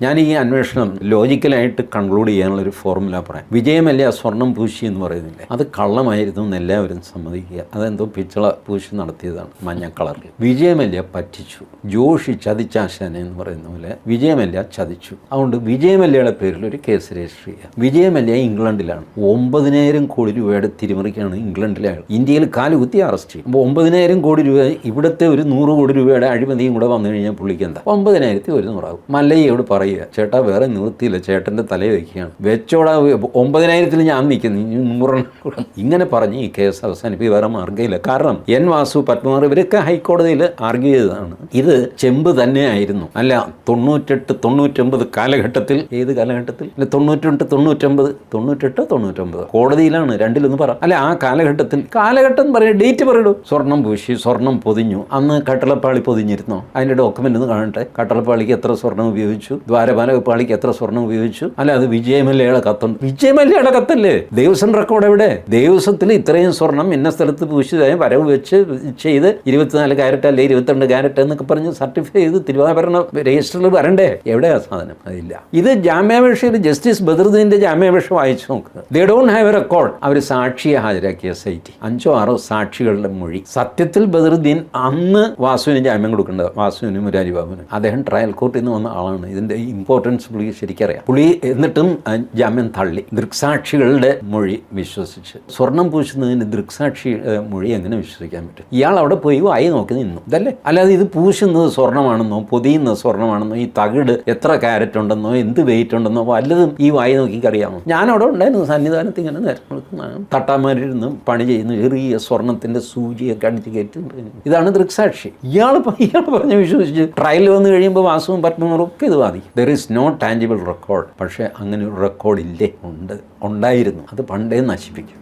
ഞാൻ ഈ അന്വേഷണം ലോജിക്കലായിട്ട് കൺക്ലൂഡ് ചെയ്യാനുള്ളൊരു ഫോർമുല പറയാം. വിജയമല്ല സ്വർണം പൂശി എന്ന് പറയുന്നില്ലേ, അത് കള്ളമായിരുന്നു എന്ന് എല്ലാവരും സമ്മതിക്കുക. അതെന്തോ പിച്ചള പൂശി നടത്തിയതാണ് മഞ്ഞ കളറിൽ. വിജയമല്ല പറ്റിച്ചു, ജോഷി ചതിച്ചാശാന എന്ന് പറയുന്ന പോലെ വിജയമല്ല ചതിച്ചു. അതുകൊണ്ട് വിജയമല്ലയുടെ പേരിൽ ഒരു കേസ് രജിസ്റ്റർ ചെയ്യുക. വിജയമല്ല ഇംഗ്ലണ്ടിലാണ്, 9,000 കോടി രൂപയുടെ തിരിമറിക്കാണ് ഇംഗ്ലണ്ടിലെ ആൾ. ഇന്ത്യയിൽ കാലുകുത്തി അറസ്റ്റ് ചെയ്യും. അപ്പോൾ 9,000 കോടി രൂപ ഇവിടുത്തെ ഒരു 100 കോടി രൂപയുടെ അഴിമതിയും കൂടെ വന്നു കഴിഞ്ഞാൽ പുള്ളിക്ക് എന്താ 9,100 മല്ലയ്യോട് പറയുക, ചേട്ടാ വേറെ നിവൃത്തിയില്ല, ചേട്ടൻ്റെ തലയെ വയ്ക്കുകയാണ്, വെച്ചോടാ 9,000 ഞാൻ നിൽക്കുന്നു, 100 ഇങ്ങനെ പറഞ്ഞ് ഈ കേസ് അവസാനിപ്പിക്കുക. വേറെ മാർഗ്ഗമില്ല. കാരണം എൻ വാസു, പത്മകുമാർ ഇവരൊക്കെ ഹൈക്കോടതിയിൽ ആർഗ്യൂ ചെയ്തതാണ്. ഇത് ചെമ്പ് തന്നെയായിരുന്നു. അല്ല 98, 99 കാലഘട്ടത്തിൽ, ഏത് കാലഘട്ടത്തിൽ, 98, 99 കോടതിയിലാണ്, രണ്ടിലൊന്ന് പറ. അല്ല ആ കാലഘട്ടം പറയും, ഡേറ്റ് പറയൂ. സ്വർണം പൂശി, സ്വർണം പൊതിഞ്ഞു. അന്ന് കട്ടളപ്പാളി പൊതിഞ്ഞിരുന്നോ? അതിന്റെ ഡോക്യുമെന്റ് ഒന്ന് കാണട്ടെ. കട്ടളപ്പാളിക്ക് എത്ര സ്വർണം ഉപയോഗിച്ചു, ദ്വാരപാലകപ്പാളിക്ക് എത്ര സ്വർണം ഉപയോഗിച്ചു. അല്ല അത് വിജയമല്ലയുടെ കത്തുണ്ട്. വിജയമല്ലയുടെ കത്തല്ലേ? ദേവസ്വം റെക്കോർഡ് എവിടെ? ദേവസ്വത്തിൽ ഇത്രയും സ്വർണം ഇന്ന സ്ഥലത്ത് പൂശിയതായി വരവ് വെച്ച് ചെയ്ത് 24 കാരറ്റ് അല്ലെ 22 കാരറ്റ് എന്നൊക്കെ പറഞ്ഞ് സർട്ടിഫൈ ചെയ്ത് തിരുവാഭരണ രജിസ്റ്ററിൽ വരണ്ടേ? എവിടെയാ സാധനം? അതില്ല. ഇത് ജാമ്യാപേക്ഷയിൽ ജസ്റ്റിസ് ബദറുദ്ദീന്റെ ജാമ്യാപേക്ഷ വായിച്ചു നോക്കുക. They don't have a record. അവർ സാക്ഷിയെ ഹാജരാക്കിയ SIT 5 6 സാക്ഷികളുടെ മൊഴി. സത്യത്തിൽ ബദറുദ്ദീൻ അന്ന് വാസുവിന് ജാമ്യം കൊടുക്കേണ്ടത്, വാസുവിന് മുരാരി ബാബുവിന്. അദ്ദേഹം ട്രയൽ കോർട്ടിൽ നിന്ന് വന്ന ആളാണ്. ഇതിന്റെ ഇമ്പോർട്ടൻസ് പുള്ളിക്ക് ശരിക്കറിയാം. പുള്ളി എന്നിട്ടും ജാമ്യം തള്ളി. ദൃക്സാക്ഷികളുടെ മൊഴി വിശ്വസിച്ച്. സ്വർണം പൂശുന്നതിന് ദൃക്സാക്ഷി മൊഴി എങ്ങനെ വിശ്വസിക്കാൻ പറ്റും? ഇയാൾ അവിടെ പോയി വായി നോക്കി നിന്നു. ഇതല്ലേ? അല്ലാതെ ഇത് പൂശുന്നത് സ്വർണ്ണമാണെന്നോ പൊതിയുന്നത് സ്വർണ്ണമാണെന്നോ ഈ തകിട് എത്ര ക്യാരറ്റ് ഉണ്ടെന്നോ എന്ത് വെയിറ്റ് ഉണ്ടെന്നോ വല്ലതും ഈ വായി നോക്കിക്കറിയാമോ? ഞാൻ അവിടെ ഉണ്ടായിരുന്നു സന്നിധാനത്ത്. ഇങ്ങനെ നേരം തട്ടാമാരിരുന്ന് പണി ചെയ്യുന്നു, ചെറിയ സ്വർണത്തിന്റെ സൂചിയൊക്കെ അടിച്ച് കയറ്റുന്നുണ്ട്. ഇതാണ് ദൃക്സാക്ഷി. ഇയാൾ പറഞ്ഞ് വിശ്വസിച്ച് ട്രയൽ വന്നു കഴിയുമ്പോൾ വാസുവും പത്മകുമാറും ഒക്കെ ഇത് വാദിക്കും. There is no tangible record. പക്ഷേ അങ്ങനെ ഒരു റെക്കോർഡ് ഇല്ലേ? ഉണ്ടായിരുന്നു. അത് പണ്ടേ നശിപ്പിക്കും.